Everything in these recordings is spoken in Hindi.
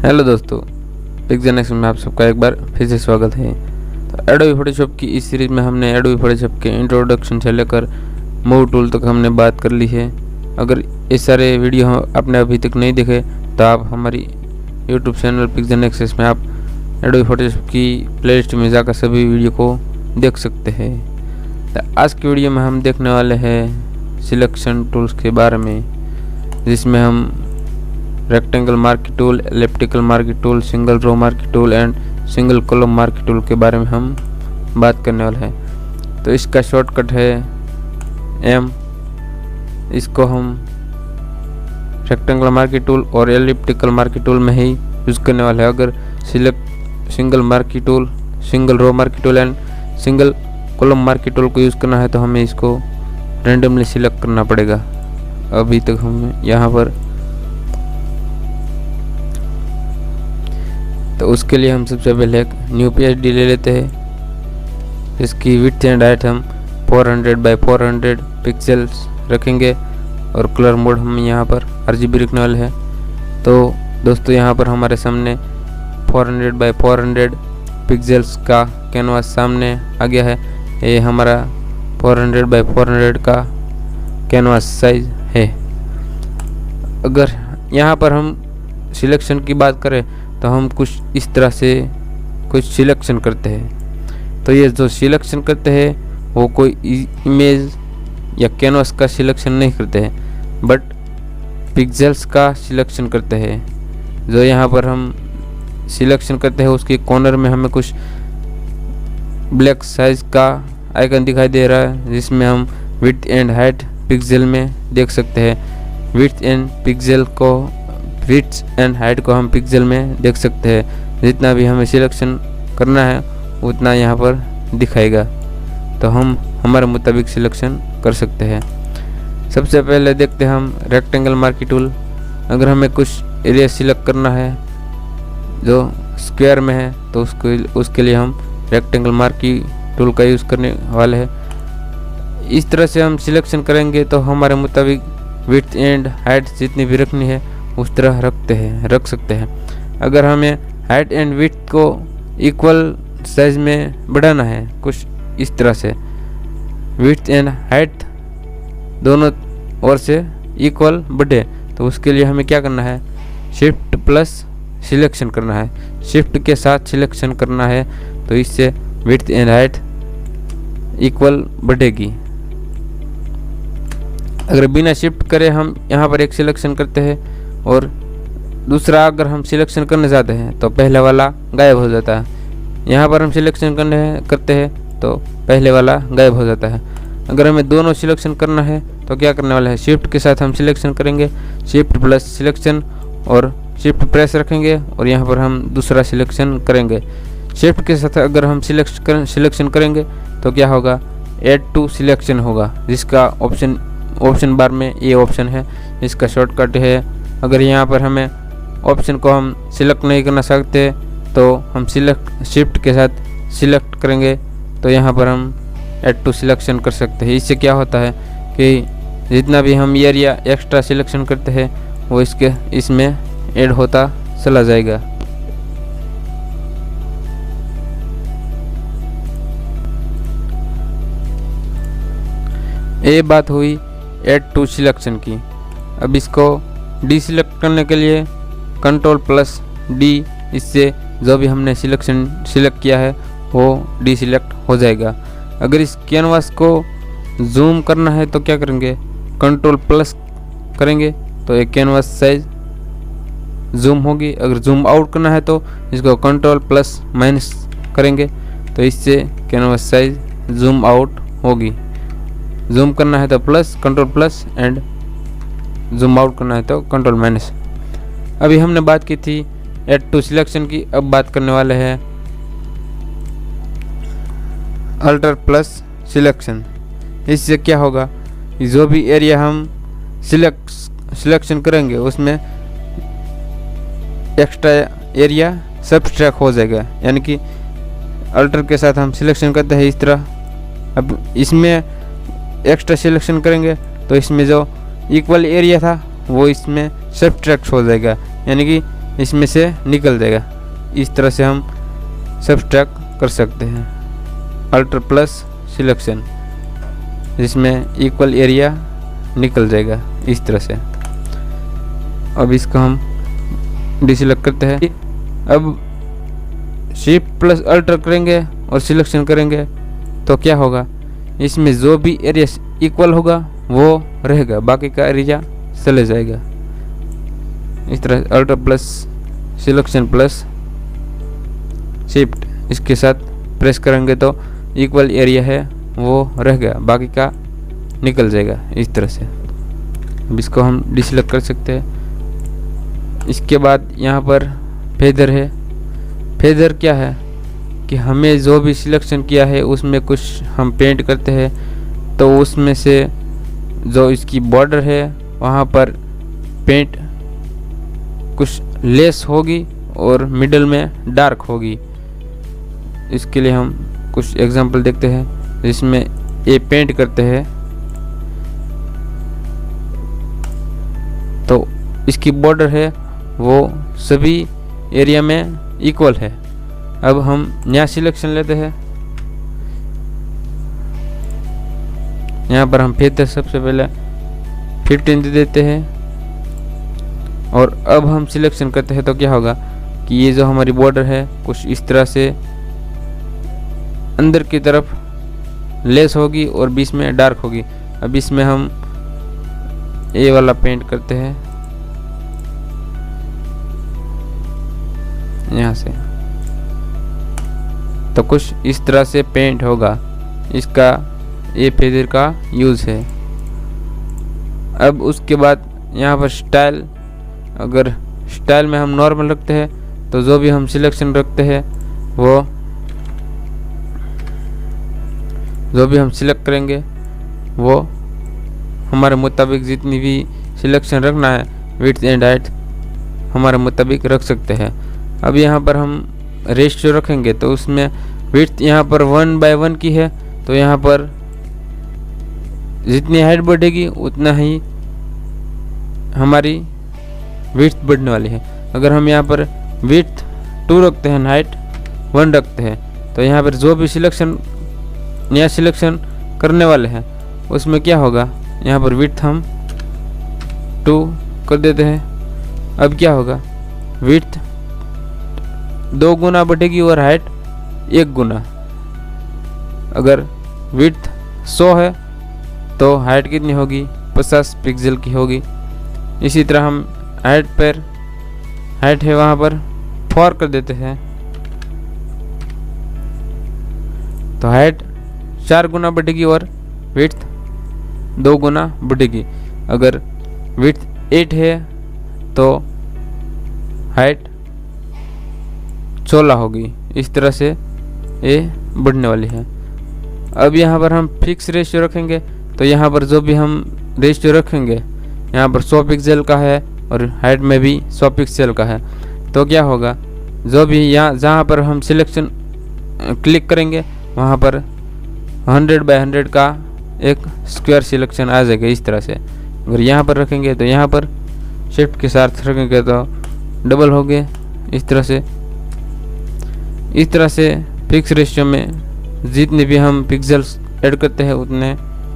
हेलो दोस्तों, पिक्सेल में आप सबका एक बार फिर से स्वागत है। तो एडोबी फोटोशॉप की इस सीरीज़ में हमने एडोबी फोटोशॉप के इंट्रोडक्शन से लेकर मूव टूल तक हमने बात कर ली है। अगर ये सारे वीडियो आपने अभी तक नहीं देखे तो आप हमारी यूट्यूब चैनल पिक्सेल में आप एडोबी फोटोशॉप की प्लेलिस्ट में जाकर सभी वीडियो को देख सकते हैं। तो आज की वीडियो में हम देखने वाले हैं सिलेक्शन टूल्स के बारे में, जिसमें हम rectangle marquee tool, elliptical marquee tool, single row marquee tool and single column marquee tool के बारे में हम बात करने वाले हैं। तो इसका शॉर्टकट है एम। इसको हम रेक्टेंगल मार्की टूल और एलिप्टिकल मार्की टूल में ही यूज़ करने वाले हैं। अगर single marquee tool, single row marquee tool and single column marquee tool को यूज़ करना है तो हमें इसको रैंडमली सिलेक्ट करना पड़ेगा। अभी तक हम यहाँ पर, तो उसके लिए हम सबसे पहले एक न्यू पेज ले लेते हैं। इसकी विड्थ एंड हाइट हम 400 बाय 400 पिक्सेल्स रखेंगे और कलर मोड हम यहाँ पर RGB रखने वाले हैं। तो दोस्तों, यहाँ पर हमारे सामने 400 बाय 400 पिक्सेल्स का कैनवास सामने आ गया है। ये हमारा 400 बाय 400 का कैनवास साइज है। अगर यहाँ पर हम सिलेक्शन की बात करें तो हम कुछ इस तरह से कुछ सिलेक्शन करते हैं। तो ये जो सिलेक्शन करते हैं वो कोई इमेज या कैनवास का सिलेक्शन नहीं करते हैं, बट पिक्सेल्स का सिलेक्शन करते हैं। जो यहाँ पर हम सिलेक्शन करते हैं उसके कॉर्नर में हमें कुछ ब्लैक साइज का आइकन दिखाई दे रहा है, जिसमें हम विड्थ एंड हाइट पिक्सेल में देख सकते हैं। विड्थ एंड हाइट को हम पिक्सेल में देख सकते हैं। जितना भी हमें सिलेक्शन करना है उतना यहाँ पर दिखाएगा, तो हम हमारे मुताबिक सिलेक्शन कर सकते हैं। सबसे पहले देखते हैं हम रेक्टेंगल मार्की टूल। अगर हमें कुछ एरिया सिलेक्ट करना है जो स्क्वायर में है तो उसके लिए हम रेक्टेंगल मार्की टूल का यूज़ करने वाले हैं। इस तरह से हम सिलेक्शन करेंगे तो हमारे मुताबिक विड्थ एंड हाइट जितनी भी रखनी है उस तरह रख सकते हैं। अगर हमें हाइट एंड विड्थ को इक्वल साइज में बढ़ाना है, कुछ इस तरह से विड्थ एंड हाइट दोनों ओर से इक्वल बढ़े, तो उसके लिए हमें क्या करना है, शिफ्ट प्लस सिलेक्शन करना है। शिफ्ट के साथ सिलेक्शन करना है तो इससे विड्थ एंड हाइट इक्वल बढ़ेगी। अगर बिना शिफ्ट करे हम यहाँ पर एक सिलेक्शन करते हैं और दूसरा अगर हम सिलेक्शन करने जाते हैं तो पहले वाला गायब हो जाता है। यहाँ पर हम सिलेक्शन करते हैं तो पहले वाला गायब हो जाता है। अगर हमें दोनों सिलेक्शन करना है तो क्या करने वाला है, शिफ्ट के साथ हम सिलेक्शन करेंगे, शिफ्ट प्लस सिलेक्शन और शिफ्ट प्रेस रखेंगे और यहाँ पर हम दूसरा सिलेक्शन करेंगे। शिफ्ट के साथ अगर हम सिलेक्शन करेंगे तो क्या होगा, ऐड टू सिलेक्शन होगा, जिसका ऑप्शन बार में ये ऑप्शन है। इसका शॉर्टकट है। अगर यहाँ पर हमें ऑप्शन को हम सिलेक्ट नहीं करना सकते तो हम शिफ्ट के साथ सिलेक्ट करेंगे तो यहाँ पर हम ऐड टू सिलेक्शन कर सकते हैं। इससे क्या होता है कि जितना भी हम एरिया एक्स्ट्रा सिलेक्शन करते हैं वो इसमें ऐड होता चला जाएगा। ये बात हुई ऐड टू सिलेक्शन की। अब इसको डीसिलेक्ट करने के लिए कंट्रोल प्लस डी, इससे जो भी हमने सिलेक्ट किया है वो डीसिलेक्ट हो जाएगा। अगर इस कैनवास को जूम करना है तो क्या करेंगे, कंट्रोल प्लस करेंगे तो एक कैनवास साइज जूम होगी। अगर जूम आउट करना है तो इसको कंट्रोल प्लस माइनस करेंगे तो इससे कैनवास साइज जूम आउट होगी। जूम करना है तो control plus and zoom out करना है तो कंट्रोल माइनस। अभी हमने बात की थी ऐड टू सिलेक्शन की, अब बात करने वाले हैं अल्टर प्लस सिलेक्शन। इससे क्या होगा, जो भी एरिया हम सिलेक्शन करेंगे उसमें एक्स्ट्रा एरिया सब्सट्रैक्ट हो जाएगा। यानी कि अल्टर के साथ हम सिलेक्शन करते हैं इस तरह। अब इसमें एक्स्ट्रा सिलेक्शन करेंगे तो इसमें जो इक्वल एरिया था वो इसमें सब्ट्रैक्ट हो जाएगा। यानी कि इसमें से निकल जाएगा। इस तरह से हम सब्सट्रैक्ट कर सकते हैं। अल्टर प्लस सिलेक्शन, जिसमें इक्वल एरिया निकल जाएगा इस तरह से। अब इसको हम डिसेलेक्ट करते हैं। अब शिफ्ट प्लस अल्टर करेंगे और सिलेक्शन करेंगे तो क्या होगा, इसमें जो भी एरिया इक्वल होगा वो रहेगा, बाकी का एरिया चले जाएगा। इस तरह alter plus selection plus shift, इसके साथ प्रेस करेंगे तो इक्वल एरिया है वो रह गया, बाकी का निकल जाएगा इस तरह से। अब इसको हम डिसेलेक्ट कर सकते हैं। इसके बाद यहाँ पर फेदर है। फेदर क्या है कि हमें जो भी सिलेक्शन किया है उसमें कुछ हम पेंट करते हैं, तो उसमें से जो इसकी बॉर्डर है वहाँ पर पेंट कुछ लेस होगी और मिडल में डार्क होगी। इसके लिए हम कुछ एग्जांपल देखते हैं, जिसमें ये पेंट करते हैं तो इसकी बॉर्डर है वो सभी एरिया में इक्वल है। अब हम नया सिलेक्शन लेते हैं। यहाँ पर हम फेदर सबसे पहले 15 दे देते हैं और अब हम सिलेक्शन करते हैं तो क्या होगा कि ये जो हमारी बॉर्डर है कुछ इस तरह से अंदर की तरफ लेस होगी और बीच में डार्क होगी। अब इसमें हम ये वाला पेंट करते हैं यहाँ से, तो कुछ इस तरह से पेंट होगा। इसका ये फेदर का यूज़ है। अब उसके बाद यहाँ पर स्टाइल, अगर स्टाइल में हम नॉर्मल रखते हैं तो जो भी हम सिलेक्शन रखते हैं वो जो भी हम सिलेक्ट करेंगे वो हमारे मुताबिक जितनी भी सिलेक्शन रखना है विड्थ एंड हाइट हमारे मुताबिक रख सकते हैं। अब यहाँ पर हम रेशियो रखेंगे तो उसमें विड्थ यहाँ पर 1/1 की है, तो यहाँ पर जितनी हाइट बढ़ेगी उतना ही हमारी विड्थ बढ़ने वाली है। अगर हम यहाँ पर विड्थ 2 रखते हैं, हाइट 1 रखते हैं, तो यहाँ पर जो भी सिलेक्शन नया सिलेक्शन करने वाले हैं उसमें क्या होगा, यहाँ पर विड्थ हम 2 कर देते हैं। अब क्या होगा, विड्थ 2 गुना बढ़ेगी और हाइट 1 गुना। अगर विड्थ 100 है तो हाइट कितनी होगी, 50 पिक्सल की होगी। इसी तरह हम हाइट पर हाइट है वहाँ पर 4 कर देते हैं, तो हाइट 4 गुना बढ़ेगी और विड्थ 2 गुना बढ़ेगी। अगर विड्थ 8 है तो हाइट 16 होगी। इस तरह से ये बढ़ने वाली है। अब यहाँ पर हम फिक्स रेशियो रखेंगे, तो यहाँ पर जो भी हम रेशियो रखेंगे यहाँ पर 100 पिक्सल का है और हाइट में भी 100 पिक्सल का है, तो क्या होगा, जो भी यहाँ जहाँ पर हम सिलेक्शन क्लिक करेंगे वहाँ पर 100/100 का एक स्क्वायर सिलेक्शन आ जाएगा इस तरह से। अगर यहाँ पर रखेंगे तो यहाँ पर शिफ्ट के साथ रखेंगे तो डबल हो गए इस तरह से। इस तरह से फिक्स रेशियो में जितने भी हम पिक्सल्स ऐड करते हैं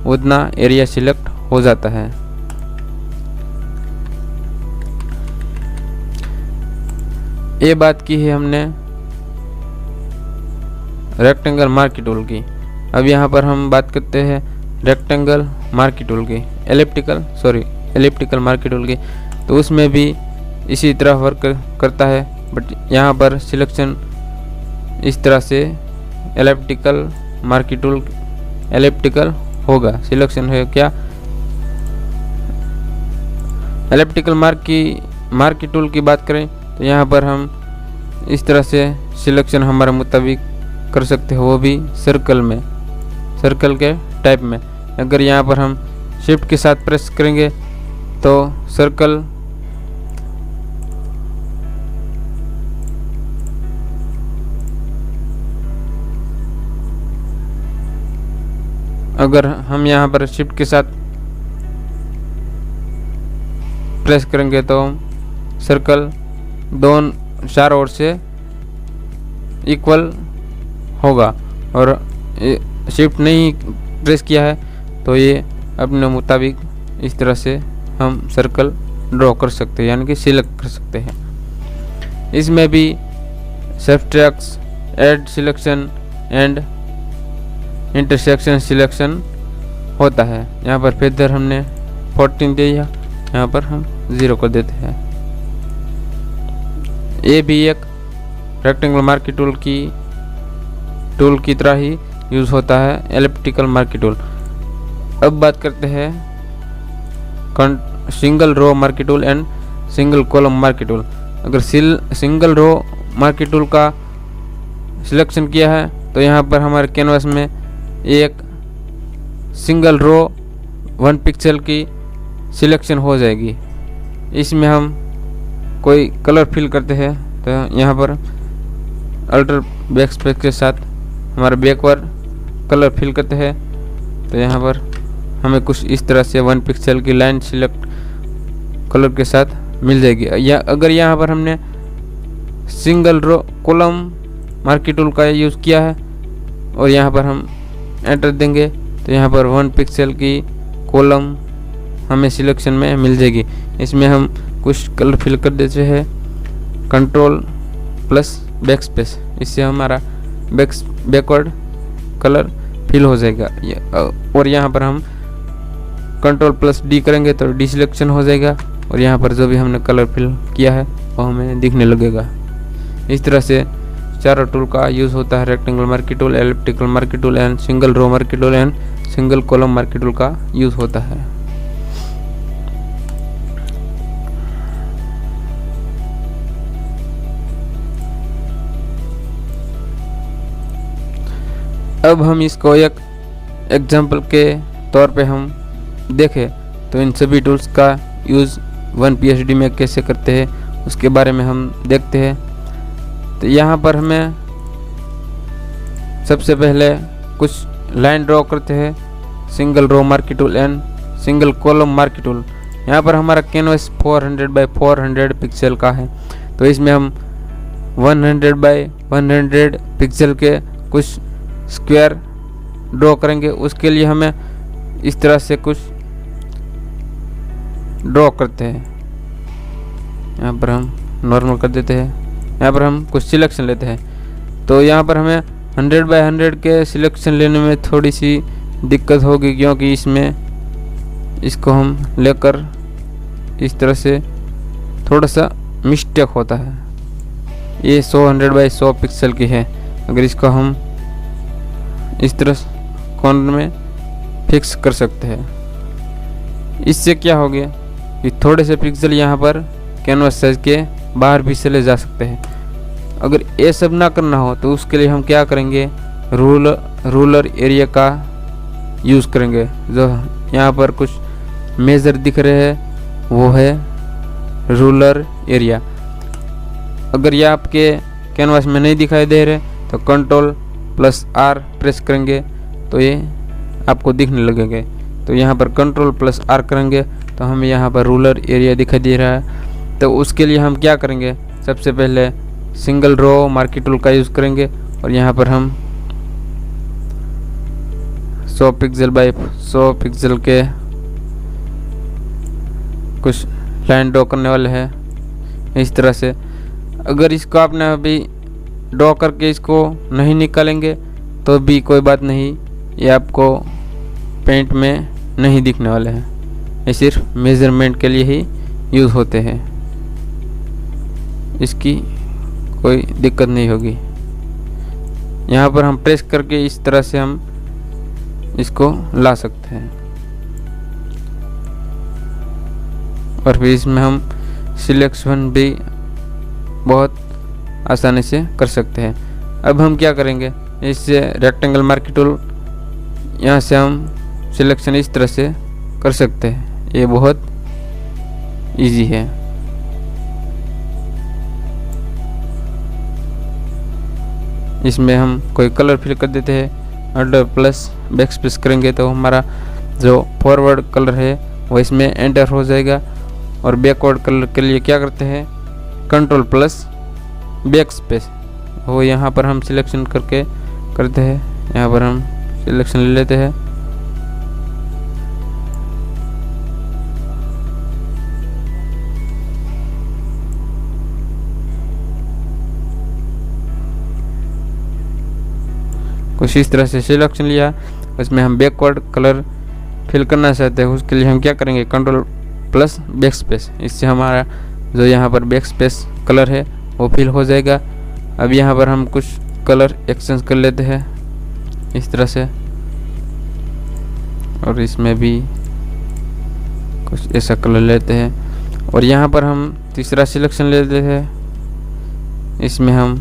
उतना एरिया सिलेक्ट हो जाता है। ये बात की है हमने रेक्टेंगल मार्की टूल की। अब यहाँ पर हम बात करते हैं रेक्टेंगल मार्की टूल की, एलिप्टिकल मार्की टूल की। तो उसमें भी इसी तरह वर्क करता है, बट यहाँ पर सिलेक्शन इस तरह से एलिप्टिकल मार्की टूल एलिप्टिकल होगा। सिलेक्शन है क्या, एलिप्टिकल मार्की टूल की बात करें तो यहाँ पर हम इस तरह से सिलेक्शन हमारे मुताबिक कर सकते हैं, वो भी सर्कल के टाइप में। अगर यहाँ पर हम शिफ्ट के साथ प्रेस करेंगे तो सर्कल अगर हम यहाँ पर शिफ्ट के साथ प्रेस करेंगे तो सर्कल दोनों चारों ओर से इक्वल होगा। और शिफ्ट नहीं प्रेस किया है तो ये अपने मुताबिक इस तरह से हम सर्कल ड्रॉ कर सकते हैं, यानी कि सिलेक्ट कर सकते हैं। इसमें भी subtract, add selection and intersection selection होता है। यहाँ पर फेदर हमने 14 दिया, यहाँ पर हम 0 कर देते हैं। ये भी एक रेक्टेंगल मार्की टूल की तरह ही यूज़ होता है, एलिप्टिकल मार्की टूल। अब बात करते हैं single row marquee tool and single column marquee tool. अगर सिंगल रो मार्की टूल का सिलेक्शन किया है तो यहाँ पर हमारे कैनवास में एक सिंगल रो 1 पिक्सल की सिलेक्शन हो जाएगी। इसमें हम कोई कलर फिल करते हैं तो यहाँ पर अल्टर बैकस्पेस के साथ हमारा बैकवर्ड कलर फिल करते हैं तो यहाँ पर हमें कुछ इस तरह से 1 पिक्सल की लाइन सिलेक्ट कलर के साथ मिल जाएगी। या अगर यहाँ पर हमने single row column marquee tool का यूज़ किया है और यहाँ पर हम एंटर देंगे तो यहाँ पर 1 पिक्सल की कॉलम हमें सिलेक्शन में मिल जाएगी। इसमें हम कुछ कलर फिल कर देते हैं, कंट्रोल प्लस बैकस्पेस, इससे हमारा बैकवर्ड कलर फिल हो जाएगा। और यहाँ पर हम कंट्रोल प्लस डी करेंगे तो डी सिलेक्शन हो जाएगा और यहाँ पर जो भी हमने कलर फिल किया है वो हमें दिखने लगेगा। इस तरह से चारों टूल का यूज़ होता है, rectangle marquee tool, elliptical marquee tool and single row marquee tool and single column marquee tool का यूज़ होता है। अब हम इसको एक एग्जाम्पल के तौर पे हम देखें तो इन सभी टूल्स का यूज़ 1 PhD में कैसे करते हैं उसके बारे में हम देखते हैं। तो यहाँ पर हमें सबसे पहले कुछ लाइन ड्रॉ करते हैं, single row marquee tool and single column marquee tool. यहाँ पर हमारा कैनवास 400 बाय 400 पिक्सल का है तो इसमें हम 100 बाय 100 पिक्सल के कुछ स्क्वायर ड्रॉ करेंगे। उसके लिए हमें इस तरह से कुछ ड्रॉ करते हैं। यहाँ पर हम नॉर्मल कर देते हैं, यहाँ पर हम कुछ सिलेक्शन लेते हैं। तो यहाँ पर हमें 100 बाय 100 के सिलेक्शन लेने में थोड़ी सी दिक्कत होगी क्योंकि इसमें इसको हम लेकर इस तरह से थोड़ा सा मिस्टेक होता है। ये 100 बाय 100 पिक्सल की है। अगर इसको हम इस तरह कॉर्नर में फिक्स कर सकते हैं, इससे क्या हो गया कि थोड़े से पिक्सल यहाँ पर कैनवास साइज के बाहर भी चले जा सकते हैं। अगर ये सब ना करना हो तो उसके लिए हम क्या करेंगे, रूलर एरिया का यूज़ करेंगे। जो यहाँ पर कुछ मेजर दिख रहे हैं वो है रूलर एरिया। अगर ये आपके कैनवास में नहीं दिखाई दे रहे तो कंट्रोल प्लस R प्रेस करेंगे तो ये आपको दिखने लगेंगे। तो यहाँ पर कंट्रोल प्लस R करेंगे तो हमें यहाँ पर रूलर एरिया दिखाई दे रहा है। तो उसके लिए हम क्या करेंगे, सबसे पहले सिंगल रो मार्की टूल का यूज़ करेंगे और यहाँ पर हम 100 पिक्सल बाय 100 पिक्सल के कुछ लाइन ड्रॉ करने वाले हैं इस तरह से। अगर इसको आपने अभी ड्रॉ करके इसको नहीं निकालेंगे तो भी कोई बात नहीं, ये आपको पेंट में नहीं दिखने वाले हैं। ये सिर्फ मेजरमेंट के लिए ही यूज़ होते हैं, इसकी कोई दिक्कत नहीं होगी। यहाँ पर हम प्रेस करके इस तरह से हम इसको ला सकते हैं और फिर इसमें हम सिलेक्शन भी बहुत आसानी से कर सकते हैं। अब हम क्या करेंगे, इससे रेक्टेंगल मार्की टूल यहाँ से हम सिलेक्शन इस तरह से कर सकते हैं। ये बहुत इजी है। इसमें हम कोई कलर फिल कर देते हैं, अल्टर प्लस बैकस्पेस करेंगे तो हमारा जो फॉरवर्ड कलर है वो इसमें एंटर हो जाएगा। और बैकवर्ड कलर के लिए क्या करते हैं, कंट्रोल प्लस बैक स्पेस, वो यहाँ पर हम सिलेक्शन करके करते हैं। यहाँ पर हम सिलेक्शन ले लेते हैं। कुछ इस तरह से सिलेक्शन लिया। उसमें हम बैकवर्ड कलर फिल करना चाहते हैं, उसके लिए हम क्या करेंगे, कंट्रोल प्लस बैक स्पेस। इससे हमारा जो यहाँ पर बैक स्पेस कलर है वो फिल हो जाएगा। अब यहाँ पर हम कुछ कलर एक्सचेंज कर लेते हैं इस तरह से, और इसमें भी कुछ ऐसा कलर लेते हैं। और यहाँ पर हम तीसरा सिलेक्शन लेते हैं। इसमें हम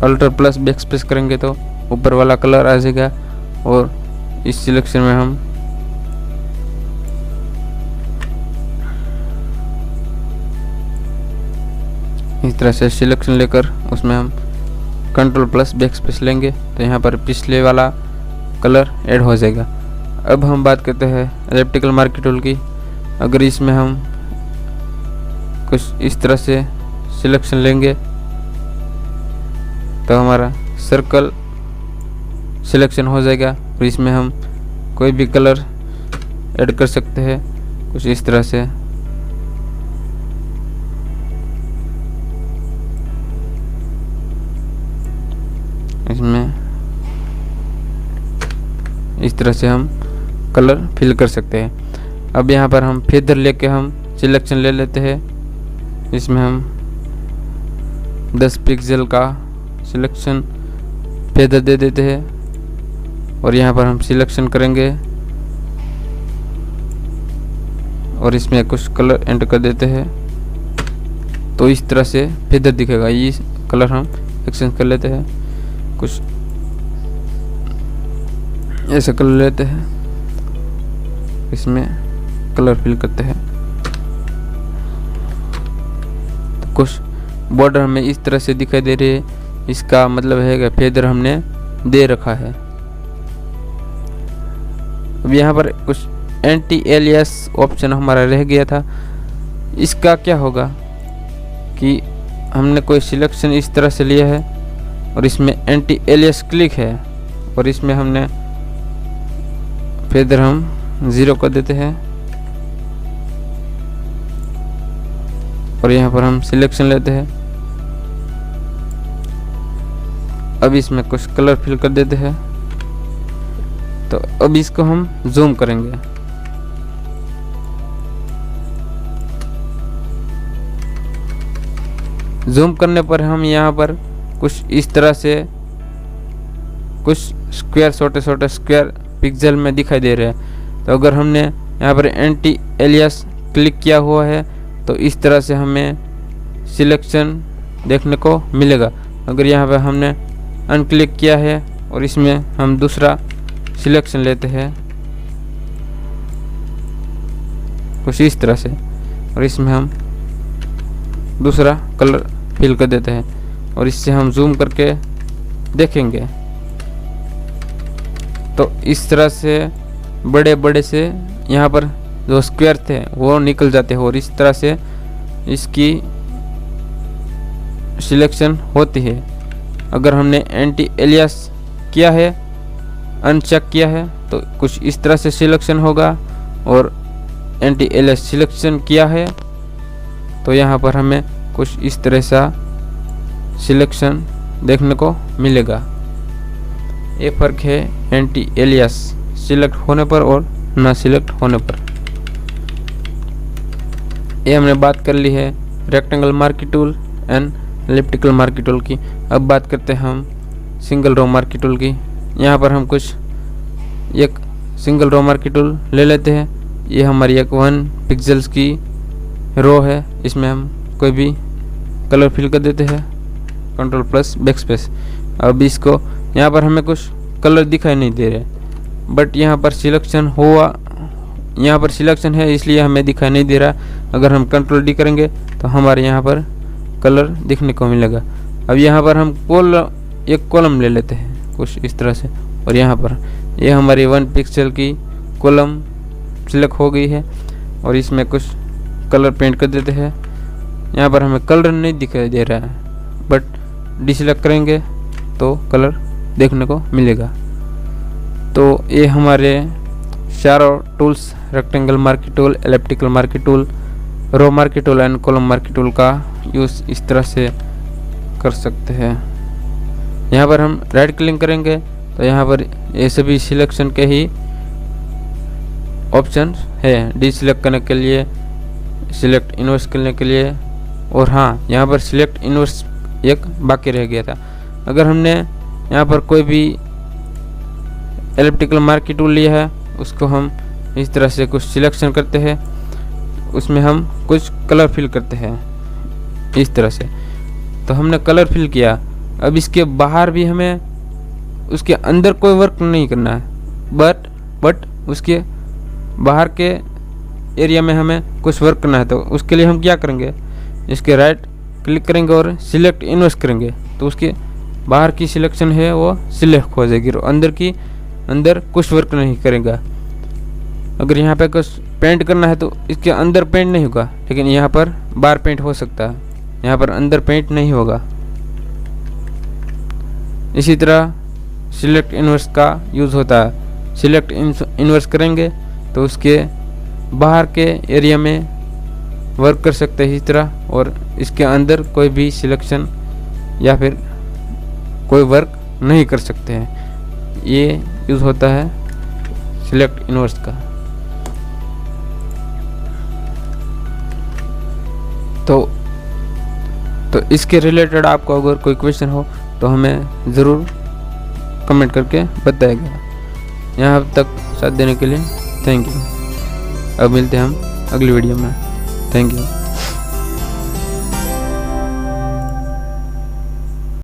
अल्टर प्लस बैक स्पेस करेंगे तो ऊपर वाला कलर आ जाएगा। और इस सिलेक्शन में हम इस तरह से सिलेक्शन लेकर उसमें हम कंट्रोल प्लस बैक स्पेस लेंगे तो यहाँ पर पिछले वाला कलर ऐड हो जाएगा। अब हम बात करते हैं एलिप्टिकल मार्की टूल की। अगर इसमें हम कुछ इस तरह से सिलेक्शन लेंगे तो हमारा सर्कल सिलेक्शन हो जाएगा। और इसमें हम कोई भी कलर ऐड कर सकते हैं कुछ इस तरह से। इसमें इस तरह से हम कलर फिल कर सकते हैं। अब यहाँ पर हम फेदर लेके हम सिलेक्शन ले लेते हैं। इसमें हम 10 पिक्सल का सिलेक्शन फेदर दे देते हैं और यहाँ पर हम सिलेक्शन करेंगे और इसमें कुछ कलर एंटर कर देते हैं तो इस तरह से फेदर दिखेगा। ये कलर हम एक्सचेंज कर लेते हैं, कुछ ऐसा कलर लेते हैं, इसमें कलर फिल करते हैं। तो कुछ बॉर्डर हमें इस तरह से दिखाई दे रही है, इसका मतलब है कि फेदर हमने दे रखा है। अब यहाँ पर कुछ एंटी एलियास ऑप्शन हमारा रह गया था। इसका क्या होगा कि हमने कोई सिलेक्शन इस तरह से लिया है और इसमें एंटी एलियास क्लिक है और इसमें हमने फेदर हम 0 कर देते हैं और यहाँ पर हम सिलेक्शन लेते हैं। अब इसमें कुछ कलर फिल कर देते हैं। तो अब इसको हम जूम करेंगे। जूम करने पर हम यहाँ पर कुछ इस तरह से कुछ स्क्वायर, छोटे छोटे स्क्वायर पिक्सल में दिखाई दे रहे हैं। तो अगर हमने यहाँ पर एंटी एलियास क्लिक किया हुआ है तो इस तरह से हमें सिलेक्शन देखने को मिलेगा। अगर यहाँ पर हमने अनक्लिक किया है और इसमें हम दूसरा सिलेक्शन लेते हैं कुछ इस तरह से और इसमें हम दूसरा कलर फिल कर देते हैं और इससे हम जूम करके देखेंगे तो इस तरह से बड़े बड़े से यहाँ पर जो स्क्वायर थे वो निकल जाते हैं और इस तरह से इसकी सिलेक्शन होती है। अगर हमने एंटी एलियास किया है, अनचेक किया है तो कुछ इस तरह से सिलेक्शन होगा और एंटी एलियास सिलेक्शन किया है तो यहाँ पर हमें कुछ इस तरह सा सिलेक्शन देखने को मिलेगा। ये फ़र्क है एंटी एलियास सिलेक्ट होने पर और ना सिलेक्ट होने पर। ये हमने बात कर ली है rectangle marquee tool and elliptical marquee tool की। अब बात करते हैं हम सिंगल रो मार्की टूल की। यहाँ पर हम कुछ एक सिंगल रो मार्की टूल ले लेते हैं। ये हमारी एक 1 पिक्सल्स की रो है। इसमें हम कोई भी कलर फिल कर देते हैं, कंट्रोल प्लस बैक स्पेस। अब इसको यहाँ पर हमें कुछ कलर दिखाई नहीं दे रहे बट यहाँ पर सिलेक्शन हुआ, यहाँ पर सिलेक्शन है इसलिए हमें दिखाई नहीं दे रहा। अगर हम कंट्रोल डी करेंगे तो हमारे यहाँ पर कलर दिखने को मिलेगा। अब यहाँ पर हम एक कॉलम ले लेते हैं कुछ इस तरह से और यहाँ पर ये हमारी 1 पिक्सल की कॉलम सिलेक्ट हो गई है और इसमें कुछ कलर पेंट कर देते हैं यहाँ पर हमें कलर नहीं दिखाई दे रहा है, बट डिसेलेक्ट करेंगे तो कलर देखने को मिलेगा। तो ये हमारे चारों tools, rectangle marquee tool, elliptical marquee tool, row marquee tool and column marquee tool का यूज़ इस तरह से कर सकते हैं। यहाँ पर हम राइट क्लिक करेंगे तो यहाँ पर ये सभी सिलेक्शन के ही ऑप्शन है, डिसेलेक्ट करने के लिए, सिलेक्ट इन्वर्स करने के लिए, और हाँ यहाँ पर सिलेक्ट इन्वर्स एक बाकी रह गया था। अगर हमने यहाँ पर कोई भी एलिप्टिकल मार्की टूल लिया है, उसको हम इस तरह से कुछ सिलेक्शन करते हैं, उसमें हम कुछ कलर फिल करते हैं इस तरह से। तो हमने कलर फिल किया, अब इसके बाहर भी हमें उसके अंदर कोई वर्क नहीं करना है, बट उसके बाहर के एरिया में हमें कुछ वर्क करना है। तो उसके लिए हम क्या करेंगे, इसके राइट क्लिक करेंगे और सिलेक्ट इन्वर्स करेंगे, तो उसके बाहर की सिलेक्शन है वो सिलेक्ट हो जाएगी और अंदर कुछ वर्क नहीं करेगा। अगर यहाँ पे कुछ पेंट करना है तो इसके अंदर पेंट नहीं होगा, लेकिन यहाँ पर बाहर पेंट हो सकता है, यहाँ पर अंदर पेंट नहीं होगा। इसी तरह सिलेक्ट इन्वर्स का यूज़ होता है। सिलेक्ट इन्वर्स करेंगे तो उसके बाहर के एरिया में वर्क कर सकते हैं इस तरह, और इसके अंदर कोई भी सिलेक्शन या फिर कोई वर्क नहीं कर सकते हैं। ये यूज़ होता है सिलेक्ट इन्वर्स का। तो इसके रिलेटेड आपको अगर कोई क्वेश्चन हो तो हमें ज़रूर कमेंट करके बताइएगा। यहाँ तक साथ देने के लिए थैंक यू। अब मिलते हैं हम अगली वीडियो में। Thank you.